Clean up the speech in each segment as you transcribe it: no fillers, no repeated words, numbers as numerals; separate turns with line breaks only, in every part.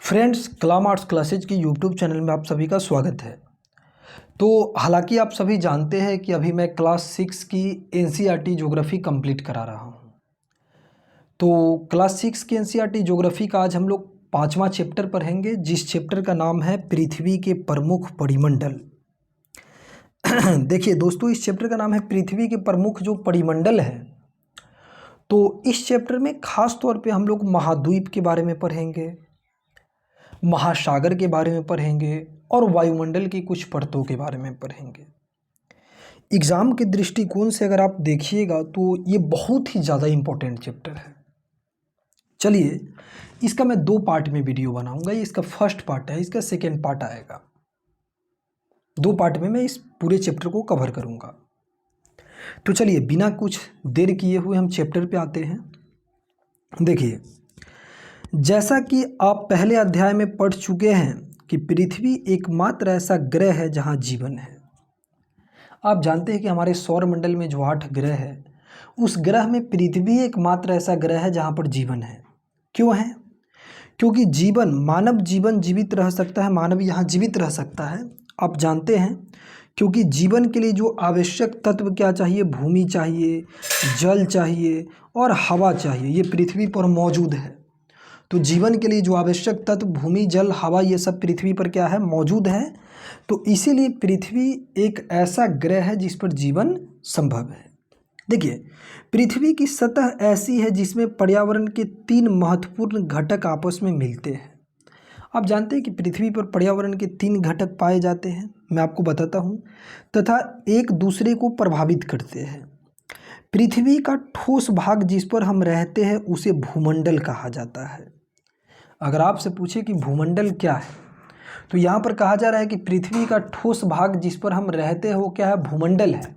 Friends, कलाम arts classes की YouTube channel में आप सभी का स्वागत है। तो हालांकि आप सभी जानते हैं कि अभी मैं क्लास 6 की एनसीईआरटी ज्योग्राफी कंप्लीट करा रहा हूं। तो क्लास 6 की एनसीईआरटी ज्योग्राफी का आज हम लोग 5वां चैप्टर पढ़ेंगे, जिस चैप्टर का नाम है पृथ्वी के प्रमुख परिमंडल। देखिए दोस्तों, इस चैप्टर का नाम है पृथ्वी के प्रमुख जो परिमंडल है। तो इस चैप्टर में खास तौर पे हम लोग महाद्वीप के बारे में पढ़ेंगे, महासागर के बारे में पढ़ेंगे और वायुमंडल की कुछ परतों के बारे में पढ़ेंगे। एग्ज़ाम के दृष्टिकोण से अगर आप देखिएगा तो ये बहुत ही ज़्यादा इम्पोर्टेंट चैप्टर है। चलिए, इसका मैं 2 पार्ट में वीडियो बनाऊंगा। ये इसका फर्स्ट पार्ट है, इसका सेकेंड पार्ट आएगा। 2 पार्ट में मैं इस पूरे चैप्टर को कवर करूंगा। तो चलिए, बिना कुछ देर किए हुए हम चैप्टर पे आते हैं। देखिए, जैसा कि आप पहले अध्याय में पढ़ चुके हैं कि पृथ्वी एकमात्र ऐसा ग्रह है जहां जीवन है। आप जानते हैं कि हमारे सौर मंडल में जो 8 ग्रह है, उस ग्रह में पृथ्वी एकमात्र ऐसा ग्रह है जहां पर जीवन है। क्यों है? क्योंकि जीवन, मानव जीवन जीवित रह सकता है, मानव यहाँ जीवित रह सकता है। आप जानते हैं, क्योंकि जीवन के लिए जो आवश्यक तत्व क्या चाहिए? भूमि चाहिए, जल चाहिए और हवा चाहिए। ये पृथ्वी पर मौजूद है। तो जीवन के लिए जो आवश्यक तत्व भूमि, जल, हवा, ये सब पृथ्वी पर क्या है? मौजूद है। तो इसीलिए पृथ्वी एक ऐसा ग्रह है जिस पर जीवन संभव है। देखिए, पृथ्वी की सतह ऐसी है जिसमें पर्यावरण के 3 महत्वपूर्ण घटक आपस में मिलते हैं। आप जानते हैं कि पृथ्वी पर पर्यावरण के 3 घटक पाए जाते हैं, मैं आपको बताता हूँ, तथा एक दूसरे को प्रभावित करते हैं। पृथ्वी का ठोस भाग जिस पर हम रहते हैं उसे भूमंडल कहा जाता है। अगर आपसे पूछे कि भूमंडल क्या है, तो यहाँ पर कहा जा रहा है कि पृथ्वी का ठोस भाग जिस पर हम रहते हैं वो क्या है? भूमंडल है।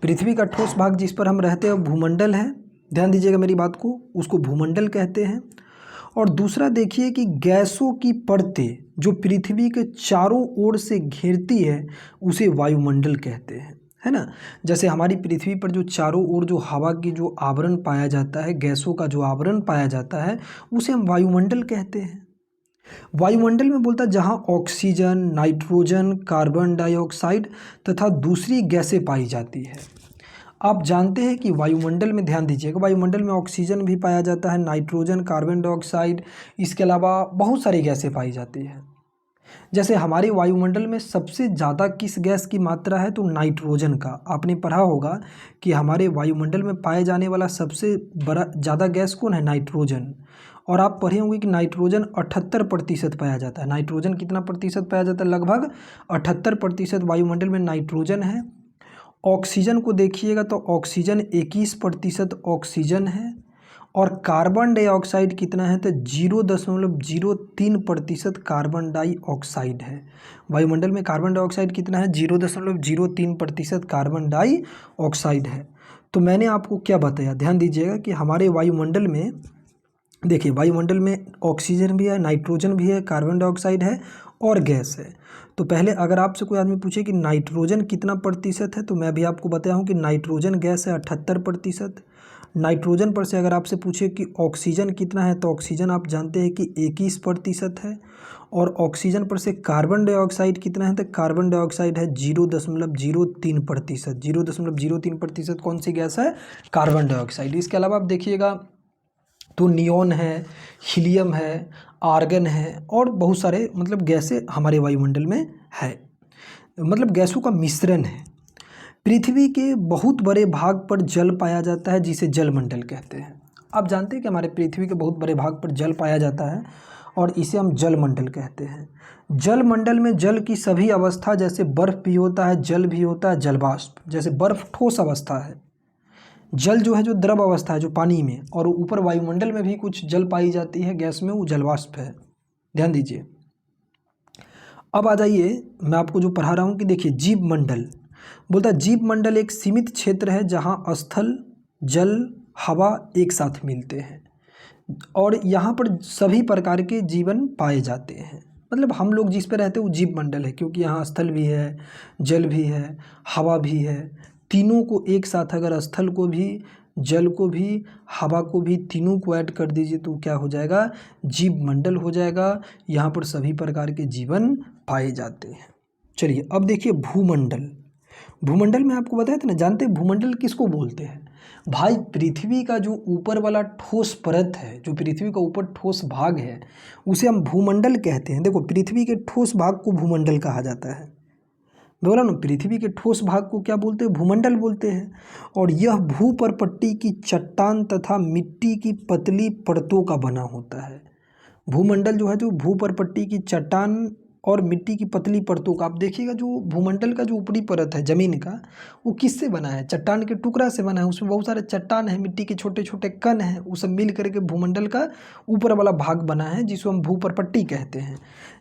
पृथ्वी का ठोस भाग जिस पर हम रहते हैं भूमंडल है। ध्यान दीजिएगा मेरी बात को, उसको भूमंडल कहते हैं। और दूसरा देखिए कि गैसों की परतें जो पृथ्वी के चारों ओर से घेरती है उसे वायुमंडल कहते हैं, है ना। जैसे हमारी पृथ्वी पर जो चारों ओर जो हवा की जो आवरण पाया जाता है, गैसों का जो आवरण पाया जाता है, उसे हम वायुमंडल कहते हैं। वायुमंडल में बोलता है जहाँ ऑक्सीजन, नाइट्रोजन, कार्बन डाइऑक्साइड तथा दूसरी गैसें पाई जाती है। आप जानते हैं कि वायुमंडल में, ध्यान दीजिएगा, वायुमंडल में ऑक्सीजन भी पाया जाता है, नाइट्रोजन, कार्बन डाइऑक्साइड, इसके अलावा बहुत सारी गैसें पाई जाती हैं। जैसे हमारे वायुमंडल में सबसे ज़्यादा किस गैस की मात्रा है? तो नाइट्रोजन का। आपने पढ़ा होगा कि हमारे वायुमंडल में पाए जाने वाला सबसे बड़ा ज़्यादा गैस कौन है? नाइट्रोजन। और आप पढ़े होंगे कि नाइट्रोजन 78% पाया जाता है। नाइट्रोजन कितना प्रतिशत पाया जाता है? लगभग 78% वायुमंडल में नाइट्रोजन है। ऑक्सीजन को देखिएगा तो ऑक्सीजन 21% ऑक्सीजन है। और कार्बन डाइऑक्साइड कितना है? तो 0.03% कार्बन डाइऑक्साइड है। वायुमंडल में कार्बन डाइऑक्साइड कितना है? 0.03% कार्बन डाइऑक्साइड है। तो मैंने आपको क्या बताया? ध्यान दीजिएगा कि हमारे वायुमंडल में, देखिए, वायुमंडल में ऑक्सीजन भी है, नाइट्रोजन भी है, कार्बन डाइऑक्साइड है और गैस है। तो पहले अगर आपसे कोई आदमी पूछे कि नाइट्रोजन कितना प्रतिशत है, तो मैं भी आपको बताया हूँ कि नाइट्रोजन गैस है 78%। नाइट्रोजन पर से अगर आपसे पूछे कि ऑक्सीजन कितना है, तो ऑक्सीजन आप जानते हैं कि 21% है। और ऑक्सीजन पर से कार्बन डाइऑक्साइड कितना है, तो कार्बन डाइऑक्साइड है 0.03%। 0.03% कौन सी गैस है? Carbon dioxide. इसके अलावा आप देखिएगा तो नियॉन है, हीलियम है, आर्गन है और बहुत सारे गैसें हमारे वायुमंडल में है। गैसों का मिश्रण है। पृथ्वी के बहुत बड़े भाग पर जल पाया जाता है जिसे जलमंडल कहते हैं। आप जानते हैं कि हमारे पृथ्वी के बहुत बड़े भाग पर जल पाया जाता है और इसे हम जलमंडल कहते हैं। जलमंडल में जल की सभी अवस्था, जैसे बर्फ़ भी होता है, जल भी होता है, जलवाष्प। जैसे बर्फ़ ठोस अवस्था है, जल जो है जो द्रव अवस्था है जो पानी में, और ऊपर वायुमंडल में भी कुछ जल पाई जाती है गैस में, वो जलवाष्प है। ध्यान दीजिए। अब आ जाइए, मैं आपको जो पढ़ा रहा हूँ कि देखिए, जीव मंडल बोलता है जीव मंडल एक सीमित क्षेत्र है जहाँ स्थल, जल, हवा एक साथ मिलते हैं और यहाँ पर सभी प्रकार के जीवन पाए जाते हैं। हम लोग जिस पे रहते हैं वो जीव मंडल है, क्योंकि यहाँ स्थल भी है, जल भी है, हवा भी है। तीनों को एक साथ, अगर स्थल को भी, जल को भी, हवा को भी, तीनों को ऐड कर दीजिए तो क्या हो जाएगा, जीव मंडल हो जाएगा। यहाँ पर सभी प्रकार के जीवन पाए जाते हैं। चलिए अब देखिए भूमंडल। भूमंडल में आपको बताया था ना, जानते हैं भूमंडल किसको बोलते हैं? भाई पृथ्वी का जो ऊपर वाला ठोस परत है, जो पृथ्वी का ऊपर ठोस भाग है, उसे हम भूमंडल कहते हैं। देखो पृथ्वी के ठोस भाग को भूमंडल कहा जाता है। बोला ना, पृथ्वी के ठोस भाग को क्या बोलते हैं, भूमंडल बोलते हैं। और यह भूपर्पट्टी की चट्टान तथा मिट्टी की पतली परतों का बना होता है। भूमंडल जो है, जो भूपर्पट्टी की चट्टान और मिट्टी की पतली परतों का, आप देखिएगा जो भूमंडल का जो ऊपरी परत है ज़मीन का, वो किससे बना है, चट्टान के टुकड़ा से बना है। उसमें बहुत सारे चट्टान हैं, मिट्टी के छोटे छोटे कण हैं, वो सब मिल करके भूमंडल का ऊपर वाला भाग बना है, जिसको हम भूपर्पट्टी कहते हैं,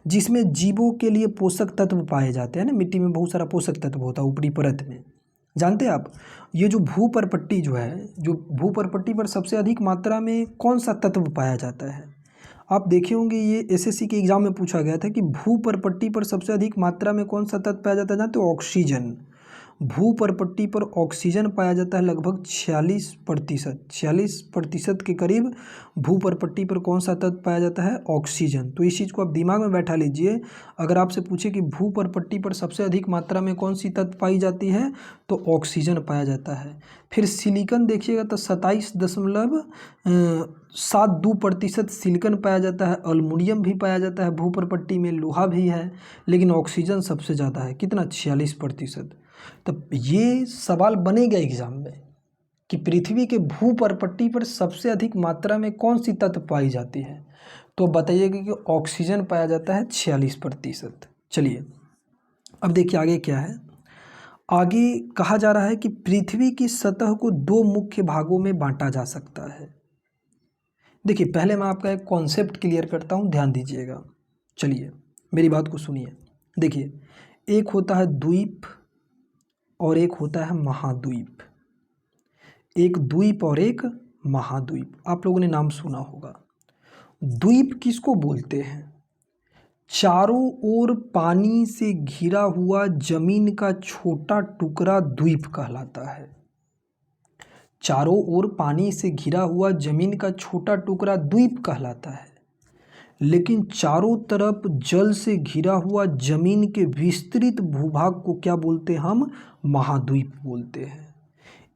जिसमें जीवों के लिए पोषक तत्व पाए जाते हैं ना। मिट्टी में बहुत सारा पोषक तत्व होता है ऊपरी परत में, जानते हैं आप। ये जो भूपर्पट्टी जो है, जो भूपर्पट्टी पर सबसे अधिक मात्रा में कौन सा तत्व पाया जाता है? आप देखे होंगे, ये एसएससी के एग्जाम में पूछा गया था कि भूपर्पट्टी पर सबसे अधिक मात्रा में कौन सा तत्व पाया जाता है, जानते हो? ऑक्सीजन। भूपर्पट्टी पर ऑक्सीजन पाया जाता है लगभग 46%, 46% के करीब भूपर्पट्टी पर कौन सा तत्व पाया जाता है, ऑक्सीजन। तो इस चीज़ को आप दिमाग में बैठा लीजिए। अगर आपसे पूछे कि भूपर्पट्टी पर सबसे अधिक मात्रा में कौन सी तत्व पाई जाती है, तो ऑक्सीजन पाया जाता है। फिर सिलिकॉन देखिएगा तो 27.72% सिलिकॉन पाया जाता है। अल्मुनियम भी पाया जाता है भूपर्पट्टी में, लोहा भी है, लेकिन ऑक्सीजन सबसे ज़्यादा है, कितना, 46%। तब ये सवाल बनेगा एग्जाम में कि पृथ्वी के भूपर्पट्टी पर सबसे अधिक मात्रा में कौन सी तत्व पाई जाती है, तो बताइएगा कि ऑक्सीजन पाया जाता है 46%। चलिए अब देखिए आगे क्या है। आगे कहा जा रहा है कि पृथ्वी की सतह को दो मुख्य भागों में बांटा जा सकता है। देखिए पहले मैं आपका एक कॉन्सेप्ट क्लियर करता हूँ, ध्यान दीजिएगा। चलिए मेरी बात को सुनिए। देखिए एक होता है द्वीप और एक होता है महाद्वीप। एक द्वीप और एक महाद्वीप, आप लोगों ने नाम सुना होगा। द्वीप किसको बोलते हैं? चारों ओर पानी से घिरा हुआ जमीन का छोटा टुकड़ा द्वीप कहलाता है। चारों ओर पानी से घिरा हुआ जमीन का छोटा टुकड़ा द्वीप कहलाता है। लेकिन चारों तरफ जल से घिरा हुआ जमीन के विस्तृत भूभाग को क्या बोलते हैं हम? महाद्वीप बोलते हैं।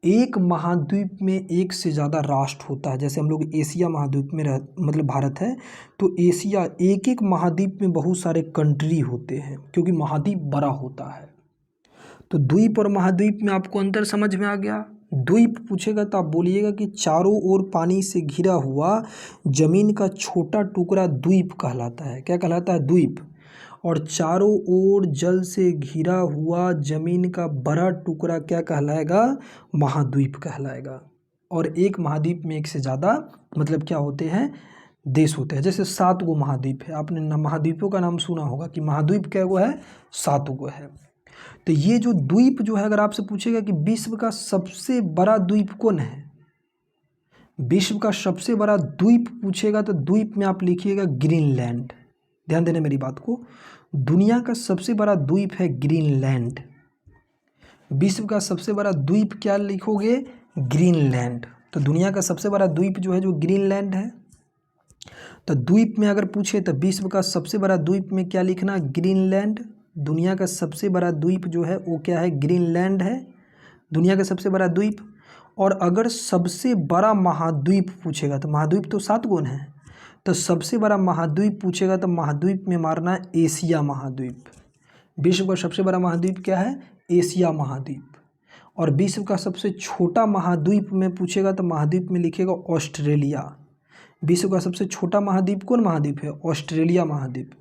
एक महाद्वीप में एक से ज़्यादा राष्ट्र होता है। जैसे हम लोग एशिया महाद्वीप में मतलब भारत है, तो एशिया, एक एक महाद्वीप में बहुत सारे कंट्री होते हैं, क्योंकि महाद्वीप बड़ा होता है। तो द्वीप और महाद्वीप में आपको अंतर समझ में आ गया। द्वीप पूछेगा तो आप बोलिएगा कि चारों ओर पानी से घिरा हुआ जमीन का छोटा टुकड़ा द्वीप कहलाता है। क्या कहलाता है? द्वीप। और चारों ओर जल से घिरा हुआ जमीन का बड़ा टुकड़ा क्या कहलाएगा? महाद्वीप कहलाएगा। और एक महाद्वीप में एक से ज़्यादा मतलब क्या होते हैं? देश होते हैं। जैसे 7 गो महाद्वीप है, आपने महाद्वीपों का नाम सुना होगा कि महाद्वीप क्या गो है? 7 गो है। तो ये जो द्वीप जो है, अगर आपसे पूछेगा कि विश्व का सबसे बड़ा द्वीप कौन है, विश्व का सबसे बड़ा द्वीप पूछेगा तो द्वीप में आप लिखिएगा ग्रीनलैंड। ध्यान देना मेरी बात को। दुनिया का सबसे बड़ा द्वीप है ग्रीनलैंड। विश्व का सबसे बड़ा द्वीप क्या लिखोगे? ग्रीनलैंड। तो दुनिया का सबसे बड़ा द्वीप जो है, जो ग्रीनलैंड है। तो द्वीप में अगर पूछे तो विश्व का सबसे बड़ा द्वीप में क्या लिखना? ग्रीनलैंड। दुनिया का सबसे बड़ा द्वीप जो है वो क्या है? ग्रीनलैंड है, दुनिया का सबसे बड़ा द्वीप। और अगर सबसे बड़ा महाद्वीप पूछेगा तो महाद्वीप तो 7 गुण है, तो सबसे बड़ा महाद्वीप पूछेगा तो महाद्वीप में मारना एशिया महाद्वीप। विश्व का सबसे बड़ा महाद्वीप क्या है? एशिया महाद्वीप। और विश्व का सबसे छोटा महाद्वीप में पूछेगा तो महाद्वीप में लिखेगा ऑस्ट्रेलिया। विश्व का सबसे छोटा महाद्वीप कौन महाद्वीप है? ऑस्ट्रेलिया महाद्वीप।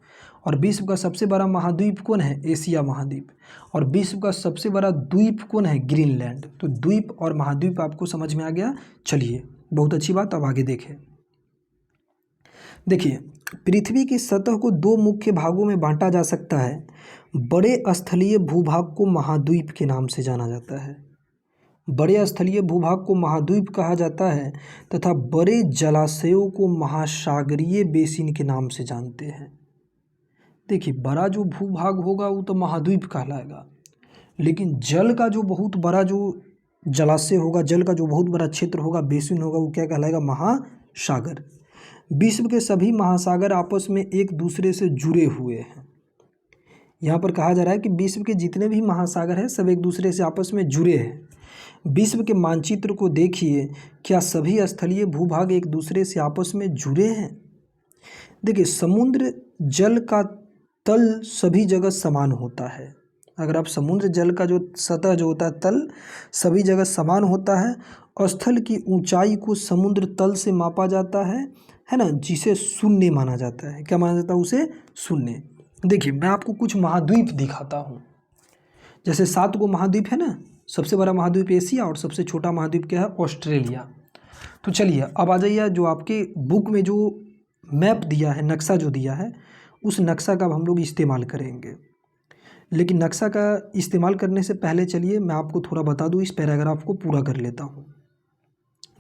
और विश्व का सबसे बड़ा महाद्वीप कौन है? एशिया महाद्वीप। और विश्व का सबसे बड़ा द्वीप कौन है? ग्रीनलैंड। तो द्वीप और महाद्वीप आपको समझ में आ गया। चलिए बहुत अच्छी बात, अब आगे देखें। देखिए पृथ्वी की सतह को 2 मुख्य भागों में बांटा जा सकता है। बड़े स्थलीय भूभाग को महाद्वीप के नाम से जाना जाता है। बड़े स्थलीय भूभाग को महाद्वीप कहा जाता है तथा बड़े जलाशयों को महासागरीय बेसिन के नाम से जानते हैं। देखिए बड़ा जो भूभाग होगा वो तो महाद्वीप कहलाएगा, लेकिन जल का जो बहुत बड़ा जो जलाशय होगा, जल का जो बहुत बड़ा क्षेत्र होगा, बेसिन होगा, वो क्या कहलाएगा? महासागर। विश्व के सभी महासागर आपस में एक दूसरे से जुड़े हुए हैं। यहाँ पर कहा जा रहा है कि विश्व के जितने भी महासागर हैं सब एक दूसरे से आपस में जुड़े हैं। विश्व के मानचित्र को देखिए, क्या सभी स्थलीय भूभाग एक दूसरे से आपस में जुड़े हैं? देखिए, समुद्र जल का तल सभी जगह समान होता है। अगर आप समुद्र जल का जो सतह जो होता है, तल सभी जगह समान होता है। स्थल की ऊंचाई को समुद्र तल से मापा जाता है ना, जिसे शून्य माना जाता है। क्या माना जाता है? उसे शून्य। देखिए, मैं आपको कुछ महाद्वीप दिखाता हूँ। जैसे 7 गो महाद्वीप है ना, सबसे बड़ा महाद्वीप एशिया और सबसे छोटा महाद्वीप क्या है? ऑस्ट्रेलिया। तो चलिए अब आ जाइए, जो आपके बुक में जो मैप दिया है, नक्शा जो दिया है, उस नक्शा का अब हम लोग इस्तेमाल करेंगे। लेकिन नक्शा का इस्तेमाल करने से पहले चलिए मैं आपको थोड़ा बता दूँ, इस पैराग्राफ को पूरा कर लेता हूँ।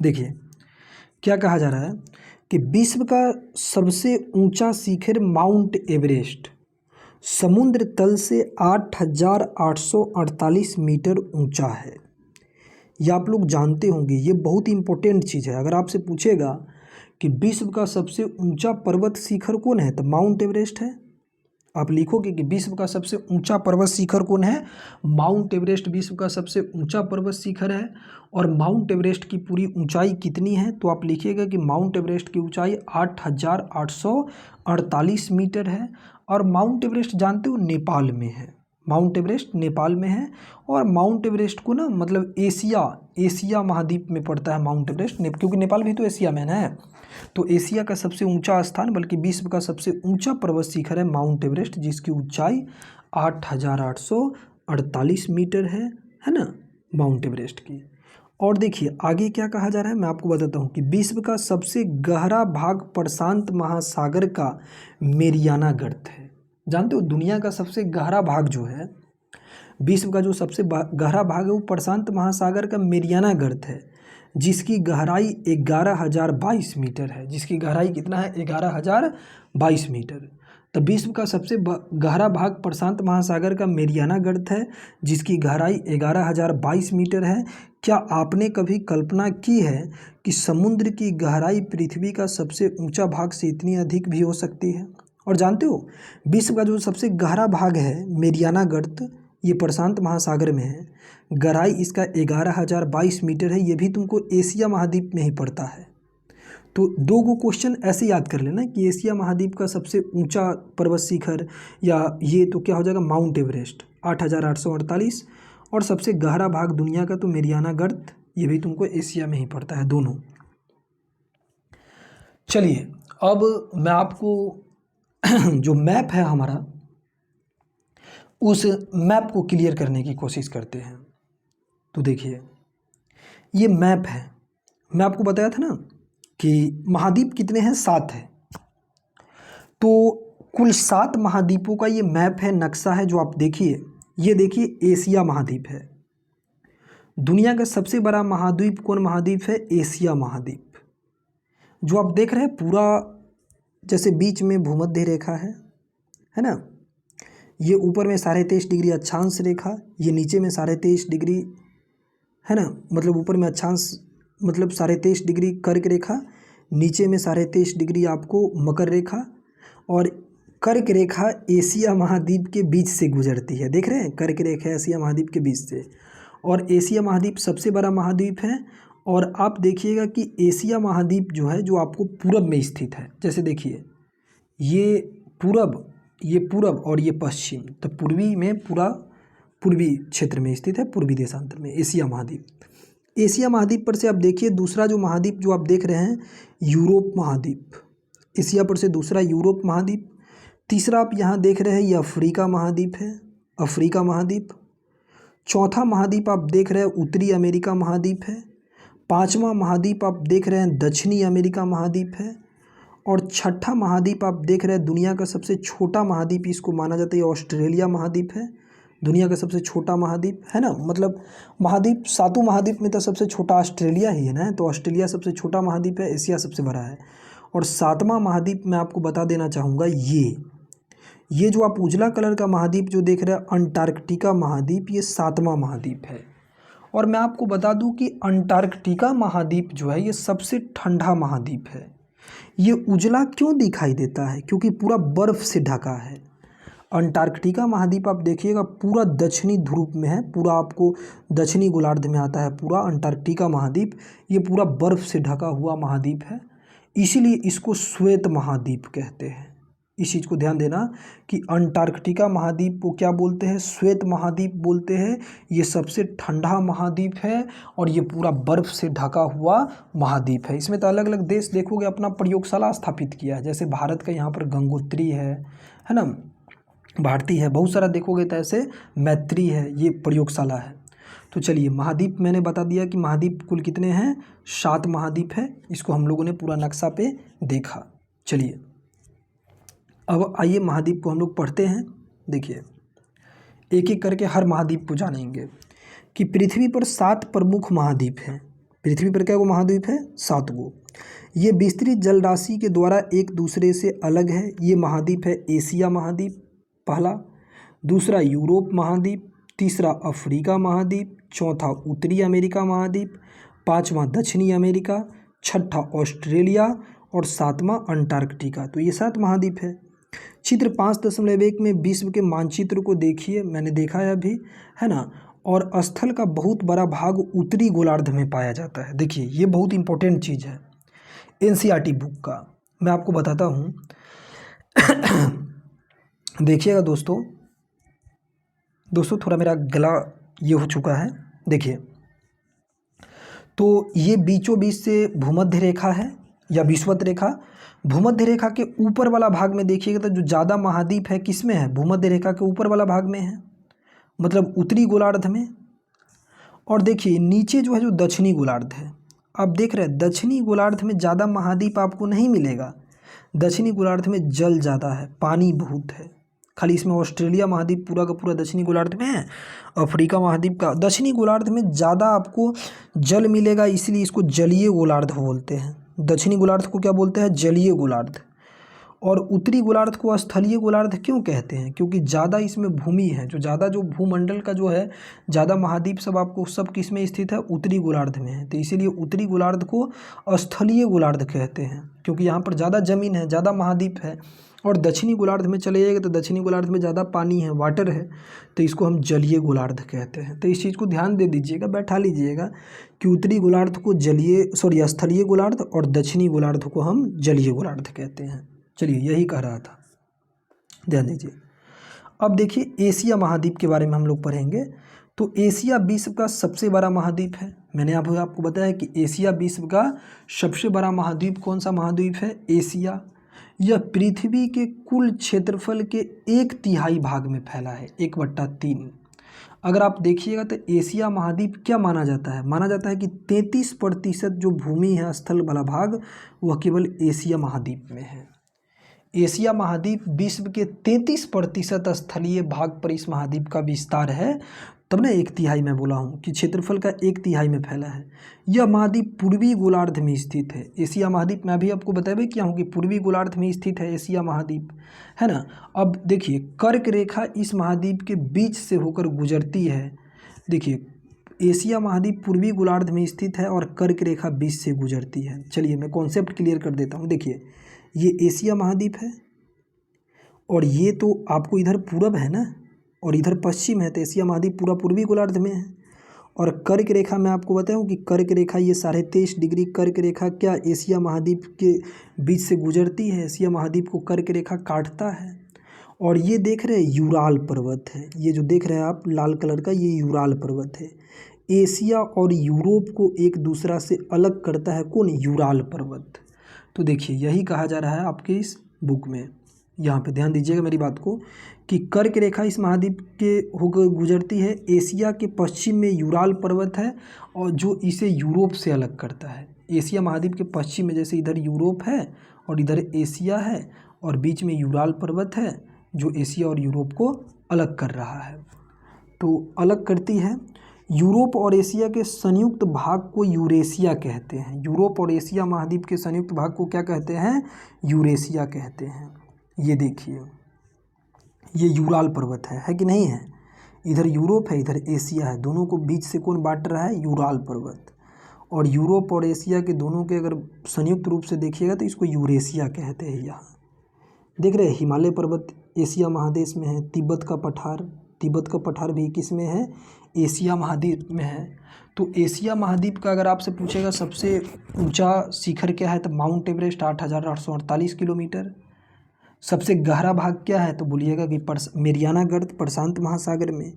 देखिए क्या कहा जा रहा है कि विश्व का सबसे ऊंचा शिखर माउंट एवरेस्ट समुद्र तल से 8,848 मीटर ऊंचा है। ये आप लोग जानते होंगे, ये बहुत इंपॉर्टेंट चीज़ है। अगर आपसे पूछेगा कि विश्व का सबसे ऊंचा पर्वत शिखर कौन है, तो माउंट एवरेस्ट है। आप लिखोगे कि विश्व का सबसे ऊंचा पर्वत शिखर कौन है? माउंट एवरेस्ट विश्व का सबसे ऊंचा पर्वत शिखर है। और माउंट एवरेस्ट की पूरी ऊंचाई कितनी है? तो आप लिखिएगा कि माउंट एवरेस्ट की ऊंचाई 8,848 मीटर है। और माउंट एवरेस्ट जानते हो नेपाल में है। माउंट एवरेस्ट नेपाल में है। और माउंट एवरेस्ट को ना मतलब एशिया महाद्वीप में पड़ता है माउंट एवरेस्ट, क्योंकि नेपाल भी तो एशिया में है। तो एशिया का सबसे ऊंचा स्थान बल्कि विश्व का सबसे ऊंचा पर्वत शिखर है माउंट एवरेस्ट, जिसकी ऊंचाई 8,848 मीटर है ना, माउंट एवरेस्ट की। और देखिए आगे क्या कहा जा रहा है, मैं आपको बताता हूँ कि विश्व का सबसे गहरा भाग प्रशांत महासागर का मेरियाना गर्त है। जानते हो, दुनिया का सबसे गहरा भाग जो है, विश्व का जो सबसे गहरा भाग है वो प्रशांत महासागर का मेरियाना गर्त है, जिसकी गहराई 11,022 मीटर है। जिसकी गहराई कितना है? 11,022 मीटर। तो विश्व का सबसे गहरा भाग प्रशांत महासागर का मेरियाना गर्त है, जिसकी गहराई 11,022 मीटर है। क्या आपने कभी कल्पना की है कि समुद्र की गहराई पृथ्वी का सबसे ऊंचा भाग से इतनी अधिक भी हो सकती है? और जानते हो, विश्व का जो सबसे गहरा भाग है मेरियाना गर्त, ये प्रशांत महासागर में है। गहराई इसका 11,022 मीटर है। ये भी तुमको एशिया महाद्वीप में ही पड़ता है। तो 2 गो क्वेश्चन ऐसे याद कर लेना कि एशिया महाद्वीप का सबसे ऊंचा पर्वत शिखर या ये तो क्या हो जाएगा? Mount Everest 8,848। और सबसे गहरा भाग दुनिया का तो मेरियाना गर्त, ये भी तुमको एशिया में ही पड़ता है, दोनों। चलिए अब मैं आपको जो मैप है हमारा, उस मैप को क्लियर करने की कोशिश करते हैं। तो देखिए ये मैप है। मैं आपको बताया था ना कि महाद्वीप कितने हैं? 7 है। तो कुल 7 महाद्वीपों का ये मैप है, नक्शा है जो आप देखिए। ये देखिए एशिया महाद्वीप है। दुनिया का सबसे बड़ा महाद्वीप कौन महाद्वीप है? एशिया महाद्वीप। जो आप देख रहे हैं पूरा, जैसे बीच में भूमध्य रेखा है ना, ये ऊपर में 23.5 डिग्री अक्षांश रेखा, ये नीचे में 23.5 डिग्री है ना, मतलब ऊपर में अक्षांश मतलब 23.5 डिग्री कर्क रेखा, नीचे में 23.5 डिग्री आपको मकर रेखा। और कर्क रेखा एशिया महाद्वीप के बीच से गुजरती है। देख रहे हैं, कर्क रेखा एशिया महाद्वीप के बीच से। और एशिया महाद्वीप सबसे बड़ा महाद्वीप है। और आप देखिएगा कि एशिया महाद्वीप जो है, जो आपको पूरब में स्थित है। जैसे देखिए ये पूरब और ये पश्चिम, तो पूर्वी में पूरा पूर्वी क्षेत्र में स्थित है, पूर्वी देशांतर में एशिया महाद्वीप। एशिया महाद्वीप पर से आप देखिए दूसरा जो महाद्वीप जो आप देख रहे हैं, यूरोप महाद्वीप। एशिया पर से दूसरा यूरोप महाद्वीप। तीसरा आप यहाँ देख रहे हैं ये अफ्रीका महाद्वीप है, अफ्रीका महाद्वीप। चौथा महाद्वीप आप देख रहे हैं उत्तरी अमेरिका महाद्वीप है। 5वां महाद्वीप आप देख रहे हैं दक्षिणी अमेरिका महाद्वीप है। और 6ठा महाद्वीप आप देख रहे हैं, दुनिया का सबसे छोटा महाद्वीप इसको माना जाता है, ऑस्ट्रेलिया महाद्वीप है। दुनिया का सबसे छोटा महाद्वीप है ना, मतलब महाद्वीप 7 महाद्वीप में तो सबसे छोटा ऑस्ट्रेलिया ही है ना, तो ऑस्ट्रेलिया सबसे छोटा महाद्वीप है, एशिया सबसे बड़ा है। और 7वां महाद्वीप मैं आपको बता देना चाहूँगा, ये जो आप उजला कलर का महाद्वीप जो देख रहे हैं अंटार्कटिका महाद्वीप, ये 7वां महाद्वीप है। और मैं आपको बता दूं कि अंटार्कटिका महाद्वीप जो है ये सबसे ठंडा महाद्वीप है। ये उजला क्यों दिखाई देता है? क्योंकि पूरा बर्फ़ से ढका है। अंटार्कटिका महाद्वीप आप देखिएगा पूरा दक्षिणी ध्रुव में है, पूरा आपको दक्षिणी गोलार्ध में आता है पूरा अंटार्कटिका महाद्वीप। ये पूरा बर्फ़ से ढका हुआ महाद्वीप है, इसीलिए इसको श्वेत महाद्वीप कहते हैं। इस चीज़ को ध्यान देना कि अंटार्कटिका महाद्वीप को क्या बोलते हैं? श्वेत महाद्वीप बोलते हैं। ये सबसे ठंडा महाद्वीप है और ये पूरा बर्फ़ से ढका हुआ महाद्वीप है। इसमें तो अलग अलग देश देखोगे अपना प्रयोगशाला स्थापित किया है, जैसे भारत का यहाँ पर गंगोत्री है ना, भारती है, बहुत सारा देखोगे तो ऐसे मैत्री है, ये प्रयोगशाला है। तो चलिए महाद्वीप मैंने बता दिया कि महाद्वीप कुल कितने हैं, 7 महाद्वीप है। इसको हम लोगों ने पूरा नक्शा पे देखा। चलिए अब आइए महाद्वीप को हम लोग पढ़ते हैं। देखिए एक एक करके हर महाद्वीप को जानेंगे कि पृथ्वी पर 7 प्रमुख महाद्वीप हैं। पृथ्वी पर क्या वो महाद्वीप है? 7 गो। ये विस्तृत जलराशि के द्वारा एक दूसरे से अलग है। ये महाद्वीप है एशिया महाद्वीप पहला, दूसरा यूरोप महाद्वीप, तीसरा अफ्रीका महाद्वीप, चौथा उत्तरी अमेरिका महाद्वीप, पाँचवा दक्षिणी अमेरिका, छठा ऑस्ट्रेलिया और 7वां अंटार्कटिका। तो ये 7 महाद्वीप है। चित्र 5.1 में विश्व के मानचित्र को देखिए, मैंने देखा है अभी, है ना। और स्थल का बहुत बड़ा भाग उत्तरी गोलार्ध में पाया जाता है। देखिए ये बहुत इंपॉर्टेंट चीज़ है एनसीईआरटी बुक का, मैं आपको बताता हूँ। देखिएगा दोस्तों थोड़ा मेरा गला ये हो चुका है। देखिए तो ये बीचों बीच से भूमध्य रेखा है या विषुवत रेखा। भूमध्य रेखा के ऊपर वाला भाग में देखिएगा तो जो ज़्यादा महाद्वीप है किस में है? भूमध्य रेखा के ऊपर वाला भाग में है, मतलब उत्तरी गोलार्ध में। और देखिए नीचे जो है जो दक्षिणी गोलार्ध है, आप देख रहे हैं दक्षिणी गोलार्ध में ज़्यादा महाद्वीप आपको नहीं मिलेगा। दक्षिणी गोलार्ध में जल ज़्यादा है, पानी बहुत है। खाली इसमें ऑस्ट्रेलिया महाद्वीप पूरा का पूरा दक्षिणी गोलार्ध में है, अफ्रीका महाद्वीप का दक्षिणी गोलार्ध में ज़्यादा आपको जल मिलेगा, इसलिए इसको जलीय गोलार्ध बोलते हैं। दक्षिणी गोलार्ध को क्या बोलते हैं? जलीय गोलार्ध। और उत्तरी गोलार्ध को स्थलीय गोलार्ध क्यों कहते हैं? क्योंकि ज़्यादा इसमें भूमि है, जो ज़्यादा जो भूमंडल का जो है ज़्यादा महाद्वीप सब आपको सब किस में स्थित है? उत्तरी गोलार्ध में है। तो इसीलिए उत्तरी गोलार्ध को स्थलीय गोलार्ध कहते हैं, क्योंकि यहाँ पर ज़्यादा ज़मीन है, ज़्यादा महाद्वीप है। और दक्षिणी गोलार्ध में चले जाएगा तो दक्षिणी गोलार्ध में ज़्यादा पानी है, वाटर है, तो इसको हम जलीय गोलार्ध कहते हैं। तो इस चीज़ को ध्यान दे दीजिएगा, बैठा लीजिएगा कि उत्तरी गोलार्ध को स्थलीय गोलार्ध और दक्षिणी गोलार्ध को हम जलीय गोलार्ध कहते हैं। चलिए यही कह रहा था, ध्यान दीजिए। अब देखिए एशिया महाद्वीप के बारे में हम लोग पढ़ेंगे। तो एशिया विश्व का सबसे बड़ा महाद्वीप है। मैंने आपको बताया कि एशिया विश्व का सबसे बड़ा महाद्वीप कौन सा महाद्वीप है? एशिया। यह पृथ्वी के कुल क्षेत्रफल के 1/3 भाग में फैला है, 1/3। अगर आप देखिएगा तो एशिया महाद्वीप क्या माना जाता है? माना जाता है कि 33% जो भूमि है, स्थल वाला भाग, वह केवल एशिया महाद्वीप में है। एशिया महाद्वीप विश्व के 33% स्थलीय भाग पर इस महाद्वीप का विस्तार है, तब ना 1/3 मैं बोला हूँ कि क्षेत्रफल का 1/3 में फैला है। यह महाद्वीप पूर्वी गोलार्ध में स्थित है। एशिया महाद्वीप मैं अभी आपको बताया क्या हूँ कि पूर्वी गोलार्ध में स्थित है एशिया महाद्वीप, है ना। अब देखिए कर्क रेखा इस महाद्वीप के बीच से होकर गुजरती है। देखिए एशिया महाद्वीप पूर्वी गोलार्ध में स्थित है और कर्क रेखा बीच से गुजरती है। चलिए मैं कॉन्सेप्ट क्लियर कर देता हूँ। देखिए ये एशिया महाद्वीप है और ये तो आपको इधर पूरब है ना और इधर पश्चिम है, तो एशिया महाद्वीप पूरा पूर्वी गोलार्ध में है। और कर्क रेखा मैं आपको बताऊं कि कर्क रेखा ये 23.5 डिग्री कर्क रेखा क्या एशिया महाद्वीप के बीच से गुजरती है, एशिया महाद्वीप को कर्क रेखा काटता है। और ये देख रहे हैं यूराल पर्वत है, ये जो देख रहे हैं आप लाल कलर का, ये यूराल पर्वत है। एशिया और यूरोप को एक दूसरा से अलग करता है कौन? यूराल पर्वत। तो देखिए यही कहा जा रहा है आपके इस बुक में, यहाँ पे ध्यान दीजिएगा मेरी बात को, कि कर्क रेखा इस महाद्वीप के होकर गुजरती है। एशिया के पश्चिम में यूराल पर्वत है और जो इसे यूरोप से अलग करता है। एशिया महाद्वीप के पश्चिम में जैसे इधर यूरोप है और इधर एशिया है और बीच में यूराल पर्वत है जो एशिया और यूरोप को अलग कर रहा है। तो अलग करती है। यूरोप और एशिया के संयुक्त भाग को यूरेशिया कहते हैं। यूरोप और एशिया महाद्वीप के संयुक्त भाग को क्या कहते हैं? यूरेशिया कहते हैं। ये देखिए ये यूराल पर्वत है कि नहीं है? इधर यूरोप है, इधर एशिया है, दोनों को बीच से कौन बांट रहा है? यूराल पर्वत। और यूरोप और एशिया के दोनों के अगर संयुक्त रूप से देखिएगा तो इसको यूरेशिया कहते हैं। यहाँ देख रहे हैं हिमालय पर्वत एशिया महादेश में है, तिब्बत का पठार भी किस में है? एशिया महाद्वीप में है। तो एशिया महाद्वीप का अगर आपसे पूछेगा सबसे ऊंचा शिखर क्या है, तो माउंट एवरेस्ट 8,848 किलोमीटर। सबसे गहरा भाग क्या है, तो बोलिएगा कि मेरियाना गर्त प्रशांत महासागर में।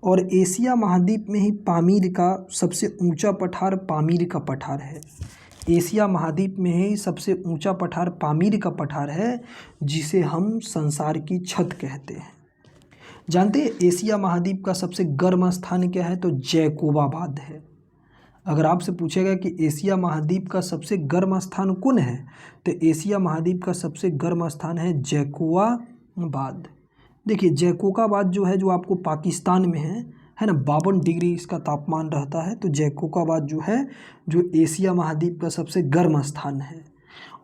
और एशिया महाद्वीप में ही पामीर का सबसे ऊंचा पठार पामीर का पठार है। एशिया महाद्वीप में ही सबसे ऊंचा पठार पामीर का पठार है, जिसे हम संसार की छत कहते हैं। जानते हैं एशिया महाद्वीप का सबसे गर्म स्थान क्या है, तो जैकोबाबाद है। अगर आपसे पूछेगा कि एशिया महाद्वीप का सबसे गर्म स्थान कौन है, तो एशिया महाद्वीप का सबसे गर्म स्थान है जैकोबाबाद। देखिए जैकोबाबाद जो है, जो आपको पाकिस्तान में है ना, 52 डिग्री इसका तापमान रहता है। तो जैकोबाबाद जो है, जो एशिया महाद्वीप का सबसे गर्म स्थान है।